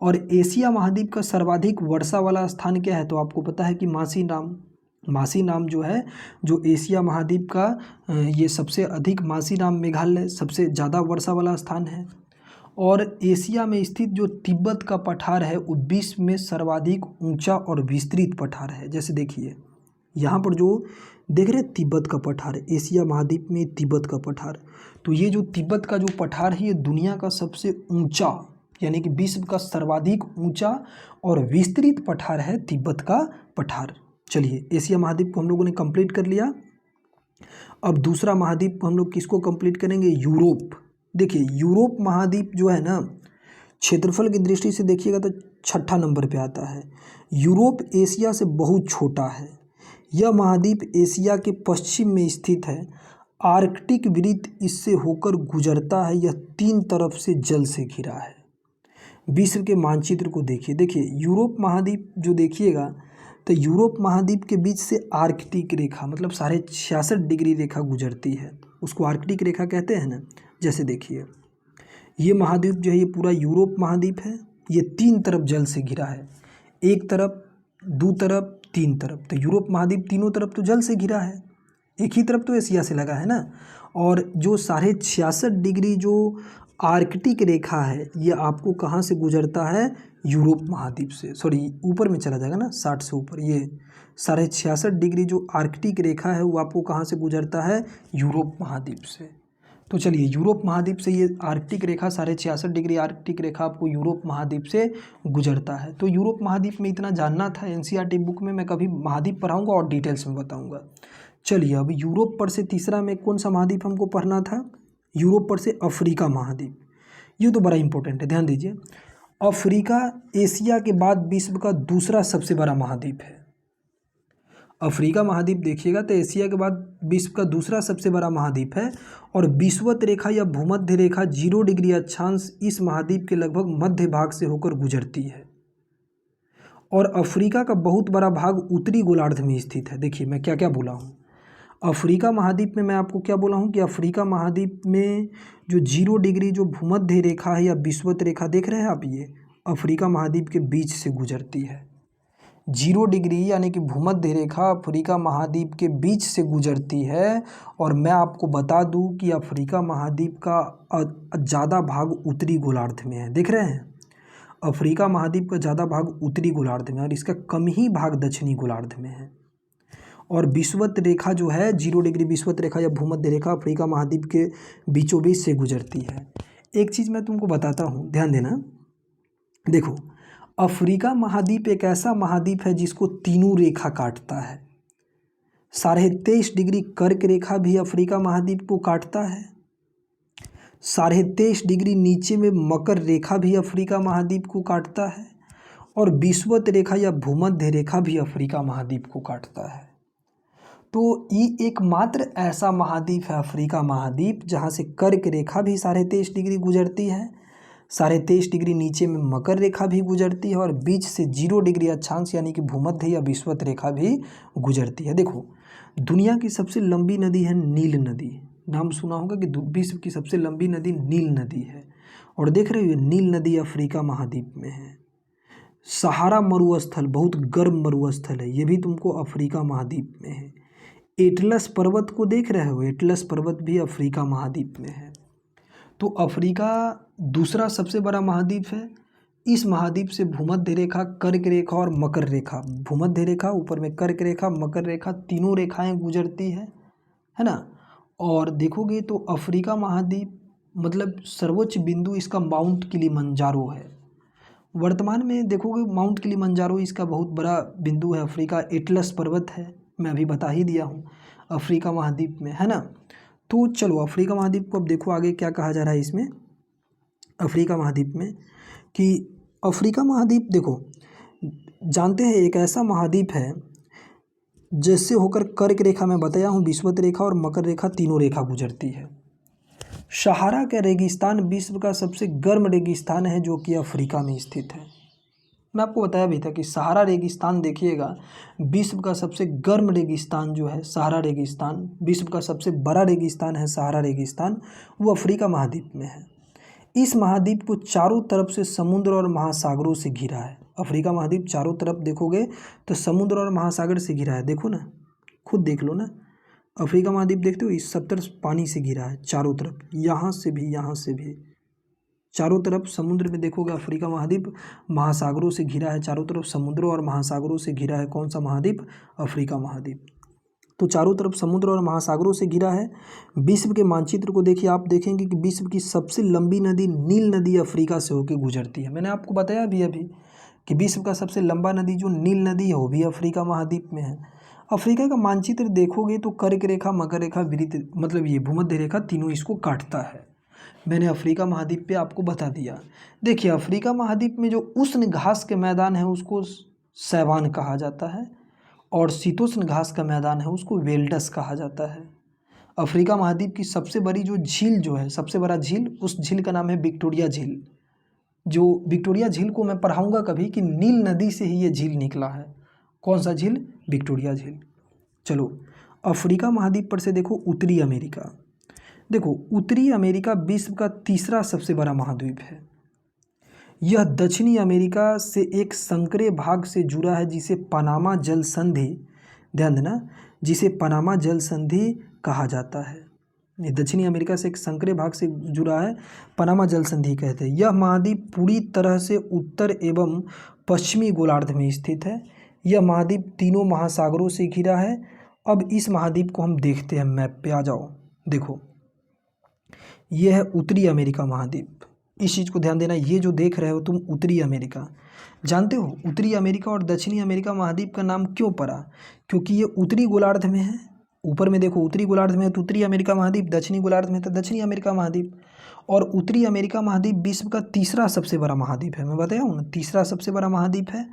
और एशिया महाद्वीप का सर्वाधिक वर्षा वाला स्थान क्या है, तो आपको पता है कि मासीनाम जो है, जो एशिया महाद्वीप का ये सबसे अधिक मासीनाम मेघालय सबसे ज़्यादा वर्षा वाला स्थान है। और एशिया में स्थित जो तिब्बत का पठार है, वो विश्व में सर्वाधिक ऊंचा और विस्तृत पठार है। जैसे देखिए यहाँ पर जो देख रहे तिब्बत का पठार, एशिया महाद्वीप में तिब्बत का पठार, तो ये जो तिब्बत का जो पठार है, ये दुनिया का सबसे ऊंचा यानी कि विश्व का सर्वाधिक ऊंचा और विस्तृत पठार है तिब्बत का पठार। चलिए एशिया महाद्वीप को हम लोगों ने कंप्लीट कर लिया। अब दूसरा महाद्वीप को हम लोग किसको कंप्लीट करेंगे? यूरोप। देखिए यूरोप महाद्वीप जो है ना, क्षेत्रफल की दृष्टि से देखिएगा तो 6ठा नंबर पे आता है। यूरोप एशिया से बहुत छोटा है। यह महाद्वीप एशिया के पश्चिम में स्थित है। आर्कटिक वृत्त इससे होकर गुजरता है। यह 3 तरफ से जल से घिरा है। विश्व के मानचित्र को देखिए यूरोप महाद्वीप जो देखिएगा, तो यूरोप महाद्वीप के बीच से आर्कटिक रेखा मतलब 66.5 डिग्री रेखा गुजरती है, उसको आर्कटिक रेखा कहते हैं ना। जैसे देखिए ये महाद्वीप जो है, ये पूरा यूरोप महाद्वीप है। ये 3 तरफ जल से घिरा है, एक तरफ, 2 तरफ, 3 तरफ। तो यूरोप महाद्वीप तीनों तरफ तो जल से घिरा है, एक ही तरफ तो एशिया से लगा है ना। और जो 66.5 डिग्री जो आर्कटिक रेखा है, ये आपको कहाँ से गुजरता है? यूरोप महाद्वीप से। सॉरी ऊपर में चला जाएगा ना, 60 से ऊपर। ये 66.5 डिग्री जो आर्कटिक रेखा है, वो आपको कहाँ से गुजरता है? यूरोप महाद्वीप से। तो चलिए यूरोप महाद्वीप से ये आर्कटिक रेखा 66.5 डिग्री आर्कटिक रेखा आपको यूरोप महाद्वीप से गुजरता है। तो यूरोप महाद्वीप में इतना जानना था। एनसीईआरटी बुक में मैं कभी महाद्वीप पढ़ाऊँगा और डिटेल्स में बताऊँगा। चलिए अब यूरोप पर से तीसरा में कौन सा महाद्वीप हमको पढ़ना था? यूरोप पर से अफ्रीका महाद्वीप। ये तो बड़ा इंपॉर्टेंट है, ध्यान दीजिए। अफ्रीका एशिया के बाद विश्व का दूसरा सबसे बड़ा महाद्वीप है। अफ्रीका महाद्वीप देखिएगा तो एशिया के बाद विश्व का दूसरा सबसे बड़ा महाद्वीप है। और विषुवत रेखा या भूमध्य रेखा 0 डिग्री अक्षांश इस महाद्वीप के लगभग मध्य भाग से होकर गुजरती है। और अफ्रीका का बहुत बड़ा भाग उत्तरी गोलार्ध में स्थित है। देखिए मैं क्या क्या बोला हूँ। अफ्रीका महाद्वीप में मैं आपको क्या बोला हूँ कि अफ्रीका महाद्वीप में जो 0 डिग्री जो भूमध्य रेखा है या विषुवत रेखा देख रहे हैं आप, ये अफ्रीका महाद्वीप के बीच से गुजरती है। 0 डिग्री यानी कि भूमध्य रेखा अफ्रीका महाद्वीप के बीच से गुजरती है। और मैं आपको बता दूं कि अफ्रीका महाद्वीप का ज़्यादा भाग उत्तरी गोलार्ध में है। देख रहे हैं, अफ्रीका महाद्वीप का ज़्यादा भाग उत्तरी गोलार्ध में है और इसका कम ही भाग दक्षिणी गोलार्ध में है। और विषुवत रेखा जो है 0 डिग्री विषुवत रेखा या भूमध्य रेखा अफ्रीका महाद्वीप के बीचों बीच से गुजरती है। एक चीज़ मैं तुमको बताता हूँ, ध्यान देना। देखो अफ्रीका महाद्वीप एक ऐसा महाद्वीप है जिसको तीनों रेखा काटता है। 23.5 डिग्री कर्क रेखा भी अफ्रीका महाद्वीप को काटता है। 23.5 डिग्री नीचे में मकर रेखा भी अफ्रीका महाद्वीप को काटता है। और विषुवत रेखा या भूमध्य रेखा भी अफ्रीका महाद्वीप को काटता है। तो ये एकमात्र ऐसा महाद्वीप है अफ्रीका महाद्वीप जहाँ से कर्क रेखा भी 23.5 डिग्री गुजरती है, 23.5 डिग्री नीचे में मकर रेखा भी गुजरती है और बीच से 0 डिग्री अक्षांश यानी कि भूमध्य या विषुवत रेखा भी गुजरती है। देखो दुनिया की सबसे लंबी नदी है नील नदी। नाम सुना होगा कि विश्व की सबसे लंबी नदी नील नदी है। और देख रहे हो नील नदी अफ्रीका महाद्वीप में है। सहारा मरुस्थल बहुत गर्म मरुस्थल है, ये भी तुमको अफ्रीका महाद्वीप में है। एटलस पर्वत को देख रहे हो, एटलस पर्वत भी अफ्रीका महाद्वीप में है। तो अफ्रीका दूसरा सबसे बड़ा महाद्वीप है। इस महाद्वीप से भूमध्य रेखा, कर्क रेखा और मकर रेखा, भूमध्य रेखा, ऊपर में कर्क रेखा, मकर रेखा, तीनों रेखाएं गुजरती है ना। और देखोगे तो अफ्रीका महाद्वीप मतलब सर्वोच्च बिंदु इसका माउंट किलिमंजारो है। वर्तमान में देखोगे माउंट किलिमंजारो इसका बहुत बड़ा बिंदु है। अफ्रीका एटलस पर्वत है, मैं अभी बता ही दिया हूँ, अफ्रीका महाद्वीप में, है ना। तो चलो अफ्रीका महाद्वीप को अब देखो आगे क्या कहा जा रहा है इसमें, अफ्रीका महाद्वीप में, कि अफ्रीका महाद्वीप देखो जानते हैं एक ऐसा महाद्वीप है जिससे होकर कर्क रेखा में बताया हूँ, विषुवत रेखा और मकर रेखा, तीनों रेखा गुजरती है। सहारा का रेगिस्तान विश्व का सबसे गर्म रेगिस्तान है जो कि अफ्रीका में स्थित है। मैं आपको बताया भी था कि सहारा रेगिस्तान देखिएगा, विश्व का सबसे गर्म रेगिस्तान जो है सहारा रेगिस्तान, विश्व का सबसे बड़ा रेगिस्तान है सहारा रेगिस्तान, वो अफ्रीका महाद्वीप में है। इस महाद्वीप को चारों तरफ से समुद्र और महासागरों से घिरा है। अफ्रीका महाद्वीप चारों तरफ देखोगे तो समुद्र और महासागर से घिरा है। देखो ना, खुद देख लो ना, अफ्रीका महाद्वीप देखते हो, इस सब तरफ पानी से घिरा है चारों तरफ, यहाँ से भी, यहाँ से भी, चारों तरफ समुद्र में देखोगे अफ्रीका महाद्वीप महासागरों से घिरा है, चारों तरफ समुद्रों और महासागरों से घिरा है। कौन सा महाद्वीप? अफ्रीका महाद्वीप। तो चारों तरफ समुद्र और महासागरों से घिरा है। विश्व के मानचित्र को देखिए, आप देखेंगे कि विश्व की सबसे लंबी नदी नील नदी अफ्रीका से होकर गुजरती है। मैंने आपको बताया भी अभी कि विश्व का सबसे लंबा नदी जो नील नदी है वो भी अफ्रीका महाद्वीप में है। अफ्रीका का मानचित्र देखोगे तो कर्क रेखा, मकर रेखा, वृत्त मतलब ये भूमध्य रेखा, तीनों इसको काटता है। मैंने अफ्रीका महाद्वीप पे आपको बता दिया। देखिए अफ्रीका महाद्वीप में जो उष्ण घास के मैदान है उसको सैवान कहा जाता है, और शीतोष्ण घास का मैदान है उसको वेल्डस कहा जाता है। अफ्रीका महाद्वीप की सबसे बड़ी जो झील जो है, सबसे बड़ा झील, उस झील का नाम है विक्टोरिया झील। जो विक्टोरिया झील को मैं पढ़ाऊँगा कभी कि नील नदी से ही ये झील निकला है। कौन सा झील? विक्टोरिया झील। चलो अफ्रीका महाद्वीप पर से देखो उत्तरी अमेरिका। देखो उत्तरी अमेरिका विश्व का तीसरा सबसे बड़ा महाद्वीप है। यह दक्षिणी अमेरिका से एक संकरे भाग से जुड़ा है जिसे पनामा जल संधि, ध्यान देना, जिसे पनामा जल संधि कहा जाता है। ये दक्षिणी अमेरिका से एक संकरे भाग से जुड़ा है, पनामा जल संधि कहते हैं। यह महाद्वीप पूरी तरह से उत्तर एवं पश्चिमी गोलार्ध में स्थित है। यह महाद्वीप तीनों महासागरों से घिरा है। अब इस महाद्वीप को हम देखते हैं, मैप पे आ जाओ। देखो यह है उत्तरी अमेरिका महाद्वीप, इस चीज़ को ध्यान देना। ये जो देख रहे हो तुम उत्तरी अमेरिका, जानते हो उत्तरी अमेरिका और दक्षिणी अमेरिका महाद्वीप का नाम क्यों पड़ा? क्योंकि ये उत्तरी गोलार्ध में है। ऊपर में देखो उत्तरी गोलार्ध में है तो उत्तरी अमेरिका महाद्वीप, दक्षिणी गोलार्ध में तो दक्षिणी अमेरिका महाद्वीप। और उत्तरी अमेरिका महाद्वीप विश्व का तीसरा सबसे बड़ा महाद्वीप है। मैं बताया हूँ ना, तीसरा सबसे बड़ा महाद्वीप है।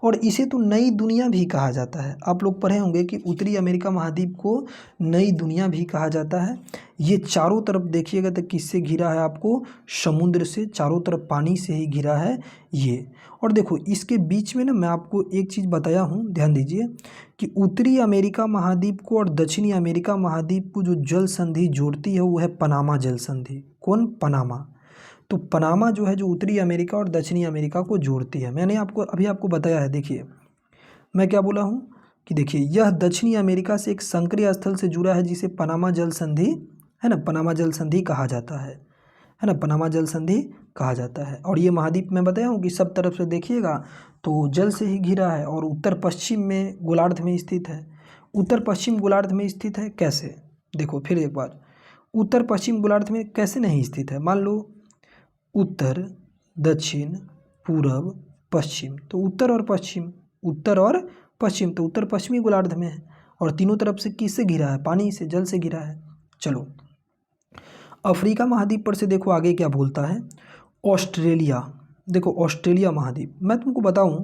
और इसे तो नई दुनिया भी कहा जाता है। आप लोग पढ़े होंगे कि उत्तरी अमेरिका महाद्वीप को नई दुनिया भी कहा जाता है। ये चारों तरफ देखिएगा तो किससे घिरा है? आपको समुद्र से, चारों तरफ पानी से ही घिरा है ये। और देखो इसके बीच में ना मैं आपको एक चीज़ बताया हूँ, ध्यान दीजिए कि उत्तरी अमेरिका महाद्वीप को और दक्षिणी अमेरिका महाद्वीप को जो जल संधि जोड़ती है वो है पनामा जल संधि। कौन? पनामा। तो पनामा जो है जो उत्तरी अमेरिका और दक्षिणी अमेरिका को जोड़ती है। मैंने आपको बताया है। देखिए मैं क्या बोला हूँ कि देखिए यह दक्षिणी अमेरिका से एक संकरीय स्थल से जुड़ा है जिसे पनामा जल संधि, है ना, पनामा जल संधि कहा जाता है ना, पनामा जल संधि कहा जाता है। और ये महाद्वीप मैं बताया हूँ कि सब तरफ से देखिएगा तो जल से ही घिरा है और उत्तर पश्चिम में गोलार्ध में स्थित है। उत्तर पश्चिम गोलार्ध में स्थित है कैसे? देखो फिर एक बार, उत्तर पश्चिम गोलार्ध में कैसे नहीं स्थित है? मान लो उत्तर, दक्षिण, पूर्व, पश्चिम, तो उत्तर और पश्चिम, उत्तर और पश्चिम, तो उत्तर पश्चिमी गोलार्ध में है। और तीनों तरफ से किससे घिरा है? पानी से, जल से घिरा है। चलो अफ्रीका महाद्वीप पर से देखो आगे क्या बोलता है। ऑस्ट्रेलिया, देखो ऑस्ट्रेलिया महाद्वीप, मैं तुमको बताऊं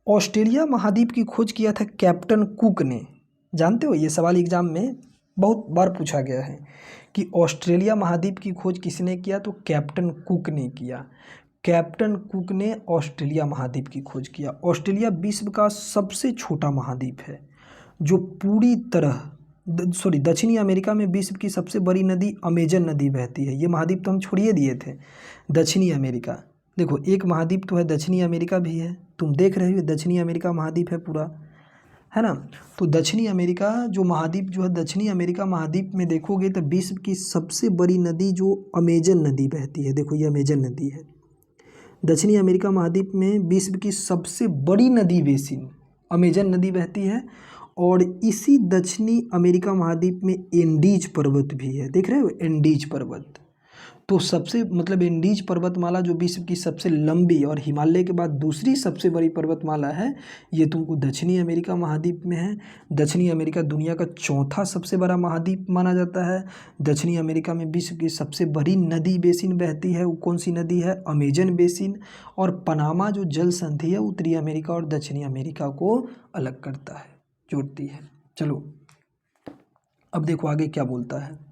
ऑस्ट्रेलिया महाद्वीप की खोज किया था कैप्टन कुक ने। जानते हो ये सवाल एग्जाम में बहुत बार पूछा गया है कि ऑस्ट्रेलिया महाद्वीप की खोज किसने किया? तो कैप्टन कुक ने किया। कैप्टन कुक ने ऑस्ट्रेलिया महाद्वीप की खोज किया। ऑस्ट्रेलिया विश्व का सबसे छोटा महाद्वीप है जो पूरी तरह दक्षिणी अमेरिका में विश्व की सबसे बड़ी नदी अमेजन नदी बहती है। ये महाद्वीप तो हम छोड़िए दिए थे, दक्षिणी अमेरिका। देखो एक महाद्वीप तो है दक्षिणी अमेरिका भी है, तुम देख रहे हो दक्षिणी अमेरिका महाद्वीप है पूरा, है ना। तो दक्षिणी अमेरिका जो महाद्वीप जो है, दक्षिणी अमेरिका महाद्वीप में देखोगे तो विश्व की सबसे बड़ी नदी जो अमेजन नदी बहती है। देखो ये अमेजन नदी है। दक्षिणी अमेरिका महाद्वीप में विश्व की सबसे बड़ी नदी बेसिन अमेजन नदी बहती है। और इसी दक्षिणी अमेरिका महाद्वीप में एंडीज पर्वत भी है। देख रहे हो एंडीज पर्वत। तो सबसे मतलब एंडीज पर्वतमाला जो विश्व की सबसे लंबी और हिमालय के बाद दूसरी सबसे बड़ी पर्वतमाला है, ये तुमको दक्षिणी अमेरिका महाद्वीप में है। दक्षिणी अमेरिका दुनिया का चौथा सबसे बड़ा महाद्वीप माना जाता है। दक्षिणी अमेरिका में विश्व की सबसे बड़ी नदी बेसिन बहती है। वो कौन सी नदी है? Amazon basin. और पनामा जो जल संधि है उत्तरी अमेरिका और दक्षिणी अमेरिका को अलग करता है, जोड़ती है। चलो अब देखो आगे क्या बोलता है।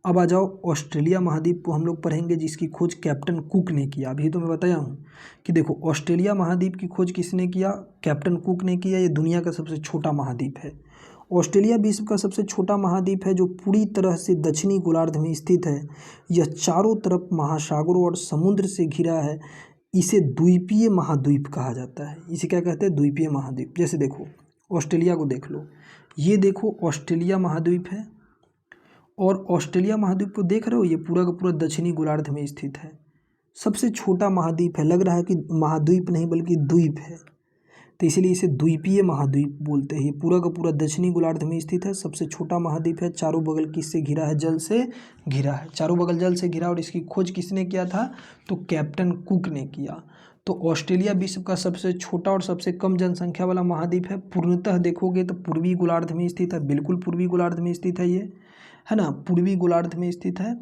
अब आ जाओ ऑस्ट्रेलिया महाद्वीप को हम लोग पढ़ेंगे, जिसकी खोज कैप्टन कुक ने किया। अभी तो मैं बताया हूँ कि देखो ऑस्ट्रेलिया महाद्वीप की खोज किसने किया? कैप्टन कुक ने किया। ये दुनिया का सबसे छोटा महाद्वीप है। ऑस्ट्रेलिया विश्व का सबसे छोटा महाद्वीप है जो पूरी तरह से दक्षिणी गोलार्ध में स्थित है। यह चारों तरफ महासागरों और समुद्र से घिरा है। इसे द्वीपीय महाद्वीप कहा जाता है। इसे क्या कहते हैं? द्वीपीय महाद्वीप। जैसे देखो ऑस्ट्रेलिया को देख लो, ये देखो ऑस्ट्रेलिया महाद्वीप है। और ऑस्ट्रेलिया महाद्वीप को देख रहे हो, ये पूरा का पूरा दक्षिणी गोलार्ध में स्थित है। सबसे छोटा महाद्वीप है। लग रहा है कि महाद्वीप नहीं बल्कि द्वीप है, तो इसीलिए इसे द्वीपीय महाद्वीप बोलते हैं। ये पूरा का पूरा दक्षिणी गोलार्ध में स्थित है। सबसे छोटा महाद्वीप है। चारों बगल किससे घिरा है? जल से घिरा है। चारों बगल जल से घिरा। और इसकी खोज किसने किया था? तो कैप्टन कुक ने किया। तो ऑस्ट्रेलिया विश्व का सबसे छोटा और सबसे कम जनसंख्या वाला महाद्वीप है। पूर्णतः देखोगे तो पूर्वी गोलार्ध में स्थित है। बिल्कुल पूर्वी गोलार्ध में स्थित है ये, है ना। पूर्वी गोलार्ध में स्थित है।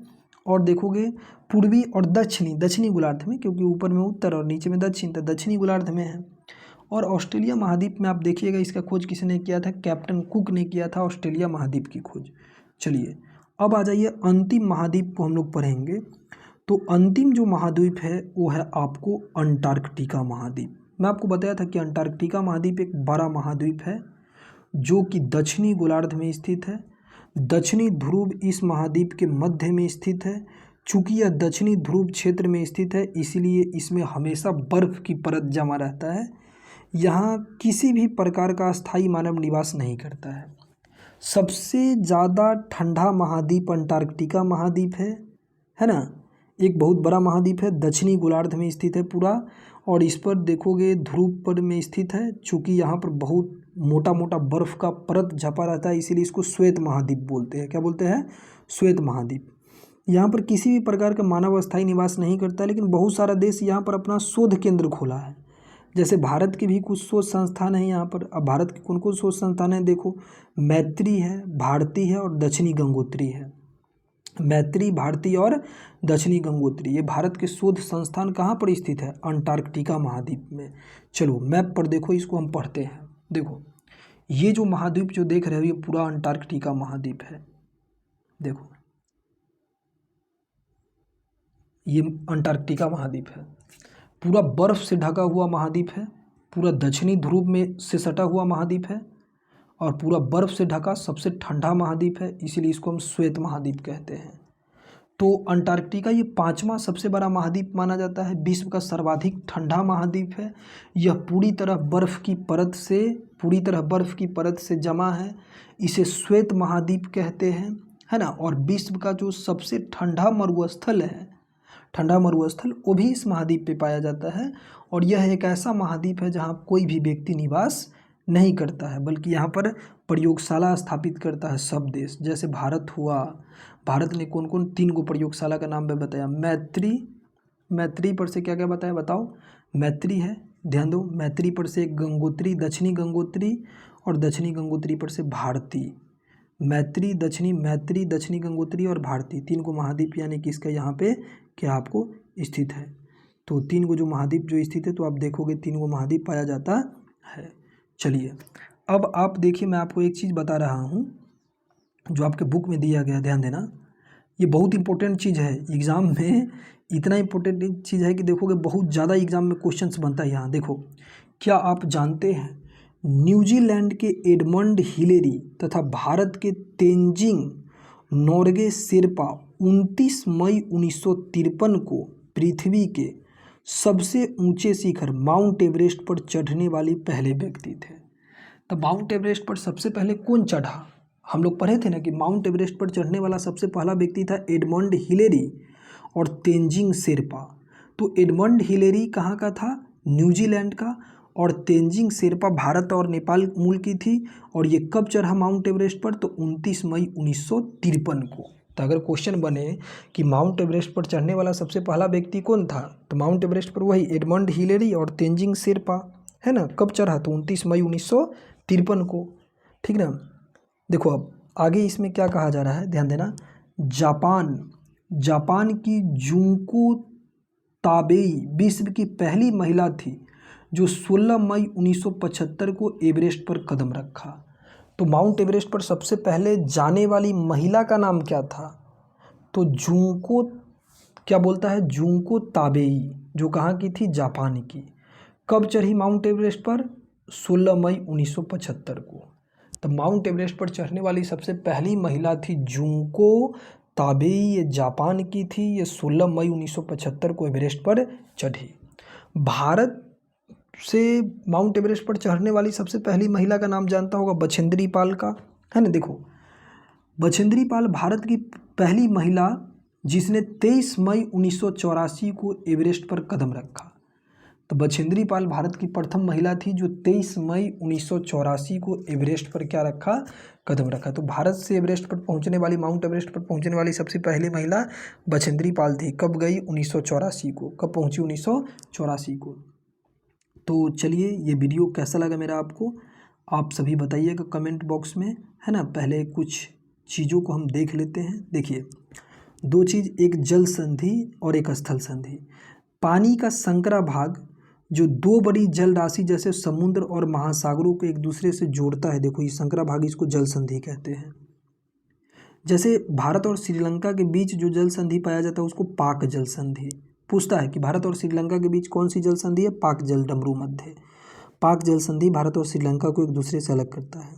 और देखोगे पूर्वी और दक्षिणी गोलार्ध में, क्योंकि ऊपर में उत्तर और नीचे में दक्षिण, तो दक्षिणी गोलार्ध में है। और ऑस्ट्रेलिया महाद्वीप में आप देखिएगा इसका खोज किसने किया था? कैप्टन कुक ने किया था ऑस्ट्रेलिया महाद्वीप की खोज। चलिए अब आ जाइए अंतिम महाद्वीप को हम लोग पढ़ेंगे। तो अंतिम जो महाद्वीप है वो है आपको अंटार्कटिका महाद्वीप। मैं आपको बताया था कि अंटार्कटिका महाद्वीप एक बड़ा महाद्वीप है जो कि दक्षिणी गोलार्ध में स्थित है। दक्षिणी ध्रुव इस महाद्वीप के मध्य में स्थित है। चूँकि यह दक्षिणी ध्रुव क्षेत्र में स्थित है इसलिए इसमें हमेशा बर्फ़ की परत जमा रहता है। यहाँ किसी भी प्रकार का स्थायी मानव निवास नहीं करता है। सबसे ज़्यादा ठंडा महाद्वीप अंटार्कटिका महाद्वीप है ना। एक बहुत बड़ा महाद्वीप है, दक्षिणी गोलार्ध में स्थित है पूरा। और इस पर देखोगे ध्रुव पर में स्थित है। चूँकि यहाँ पर बहुत मोटा मोटा बर्फ़ का परत झपा रहता है इसीलिए इसको श्वेत महाद्वीप बोलते हैं। क्या बोलते हैं? श्वेत महाद्वीप। यहाँ पर किसी भी प्रकार का मानव स्थायी निवास नहीं करता, लेकिन बहुत सारा देश यहाँ पर अपना शोध केंद्र खोला है। जैसे भारत के भी कुछ शोध संस्थान हैं यहाँ पर। अब भारत के कौन कौन शोध संस्थान हैं? देखो मैत्री है, भारती है और दक्षिणी गंगोत्री है। मैत्री, भारती और दक्षिणी गंगोत्री, ये भारत के शोध संस्थान कहाँ पर स्थित है? अंटार्कटिका महाद्वीप में। चलो मैप पर देखो, इसको हम पढ़ते हैं। देखो ये जो महाद्वीप जो देख रहे हो ये पूरा अंटार्कटिका महाद्वीप है। देखो ये अंटार्कटिका महाद्वीप है, पूरा बर्फ़ से ढका हुआ महाद्वीप है। पूरा दक्षिणी ध्रुव में से सटा हुआ महाद्वीप है और पूरा बर्फ़ से ढका सबसे ठंडा महाद्वीप है, इसीलिए इसको हम श्वेत महाद्वीप कहते हैं। तो अंटार्कटिका ये 5वां सबसे बड़ा महाद्वीप माना जाता है। विश्व का सर्वाधिक ठंडा महाद्वीप है। यह पूरी तरह बर्फ़ की परत से जमा है। इसे श्वेत महाद्वीप कहते हैं, है ना। और विश्व का जो सबसे ठंडा मरुस्थल है, वो भी इस महाद्वीप पे पाया जाता है। और यह एक ऐसा महाद्वीप है जहाँ कोई भी व्यक्ति निवास नहीं करता है, बल्कि यहाँ पर प्रयोगशाला स्थापित करता है सब देश। जैसे भारत हुआ, भारत ने कौन कौन 3 गो प्रयोगशाला का नाम मैं बताया। मैत्री पर से क्या क्या बताया बताओ? मैत्री है, ध्यान दो। मैत्री पर से गंगोत्री, दक्षिणी गंगोत्री, और दक्षिणी गंगोत्री पर से भारती। मैत्री, दक्षिणी गंगोत्री और भारती, 3 गो महाद्वीप यानी कि इसका यहाँ पे क्या आपको स्थित है। तो 3 गो जो महाद्वीप जो स्थित है, तो आप देखोगे 3 गो महाद्वीप पाया जाता है। चलिए अब आप देखिए, मैं आपको एक चीज़ बता रहा हूँ जो आपके बुक में दिया गया, ध्यान देना। ये बहुत इंपॉर्टेंट चीज़ है एग्ज़ाम में। इतना इंपॉर्टेंट चीज़ है कि देखोगे बहुत ज़्यादा एग्ज़ाम में क्वेश्चंस बनता है यहाँ। देखो, क्या आप जानते हैं न्यूजीलैंड के एडमंड हिलेरी तथा भारत के तेंजिंग नोर्गे शेरपा 29 मई 1953 को पृथ्वी के सबसे ऊंचे शिखर माउंट एवरेस्ट पर चढ़ने वाले पहले व्यक्ति थे। तो माउंट एवरेस्ट पर सबसे पहले कौन चढ़ा? हम लोग पढ़े थे ना कि माउंट एवरेस्ट पर चढ़ने वाला सबसे पहला व्यक्ति था एडमंड हिलेरी और तेंजिंग शेरपा। तो एडमंड हिलेरी कहाँ का था? न्यूजीलैंड का। और तेंजिंग शेरपा भारत और नेपाल मूल की थी। और ये कब चढ़ा माउंट एवरेस्ट पर? तो 29 मई 1953 को। तो अगर क्वेश्चन बने कि माउंट एवरेस्ट पर चढ़ने वाला सबसे पहला व्यक्ति कौन था, तो माउंट एवरेस्ट पर वही एडमंड हिलेरी और तेंजिंग शेरपा, है ना। कब चढ़ा? तो 29 मई 1953 को, ठीक ना। देखो अब आगे इसमें क्या कहा जा रहा है, ध्यान देना। जापान की जुंको ताबेई विश्व की पहली महिला थी जो 16 मई 1975 को एवरेस्ट पर कदम रखा। तो माउंट एवरेस्ट पर सबसे पहले जाने वाली महिला का नाम क्या था? तो जुंको, क्या बोलता है, जुंको ताबेई, जो कहाँ की थी? जापान की। कब चढ़ी माउंट एवरेस्ट पर? 16 मई 1975 को। तो माउंट एवरेस्ट पर चढ़ने वाली सबसे पहली महिला थी जुंको ताबेई, ये जापान की थी। ये 16 मई 1975 को एवरेस्ट पर चढ़ी। भारत से माउंट एवरेस्ट पर चढ़ने वाली सबसे पहली महिला का नाम जानता होगा, बछेंद्री पाल का, है ना। देखो बछेंद्री पाल भारत की पहली महिला जिसने 23 मई 1984 को एवरेस्ट पर कदम रखा। तो बछेंद्री पाल भारत की प्रथम महिला थी जो 23 मई 1984 को एवरेस्ट पर क्या रखा? कदम रखा। तो भारत से एवरेस्ट पर पहुंचने वाली, माउंट एवरेस्ट पर पहुंचने वाली सबसे पहली महिला बछेंद्री पाल थी। कब गई? 1984 को। कब पहुंची? 1984 को। तो चलिए, ये वीडियो कैसा लगा मेरा आपको, आप सभी बताइएगा कमेंट बॉक्स में, है ना। पहले कुछ चीज़ों को हम देख लेते हैं। देखिए, दो चीज़, एक जल संधि और एक स्थल संधि। पानी का संकरा भाग जो दो बड़ी जल राशि जैसे समुद्र और महासागरों को एक दूसरे से जोड़ता है, देखो ये संकरा भाग, इसको जल संधि कहते हैं। जैसे भारत और श्रीलंका के बीच जो जल संधि पाया जाता है उसको पाक जल संधि। पूछता है कि भारत और श्रीलंका के बीच कौन सी जल संधि है? पाक जल डमरू मध्य। पाक जल संधि भारत और श्रीलंका को एक दूसरे से अलग करता है।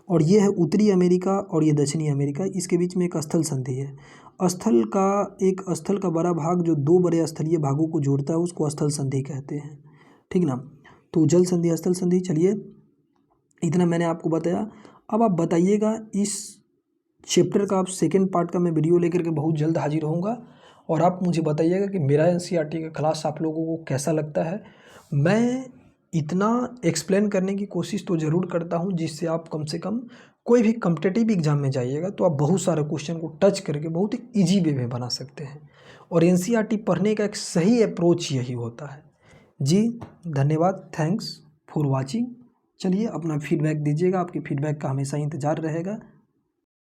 और ये है उत्तरी अमेरिका और ये दक्षिणी अमेरिका, इसके बीच में एक स्थल संधि है। एक स्थल का बड़ा भाग जो दो बड़े स्थलीय भागों को जोड़ता है उसको स्थल संधि कहते हैं, ठीक ना। तो जल संधि, स्थल संधि, चलिए इतना मैंने आपको बताया। अब आप बताइएगा, इस चैप्टर का आप सेकेंड पार्ट का मैं वीडियो लेकर के बहुत जल्द हाजिर होऊंगा। और आप मुझे बताइएगा कि मेरा एनसीईआरटी का क्लास आप लोगों को कैसा लगता है। मैं इतना एक्सप्लेन करने की कोशिश तो ज़रूर करता हूं जिससे आप कम से कम कोई भी कॉम्पिटिटिव एग्जाम में जाइएगा तो आप बहुत सारे क्वेश्चन को टच करके बहुत ही ईजी वे में बना सकते हैं। और एनसीईआरटी पढ़ने का एक सही अप्रोच यही होता है। जी धन्यवाद, थैंक्स फॉर वॉचिंग। चलिए अपना फीडबैक दीजिएगा, आपके फीडबैक का हमेशा इंतज़ार रहेगा।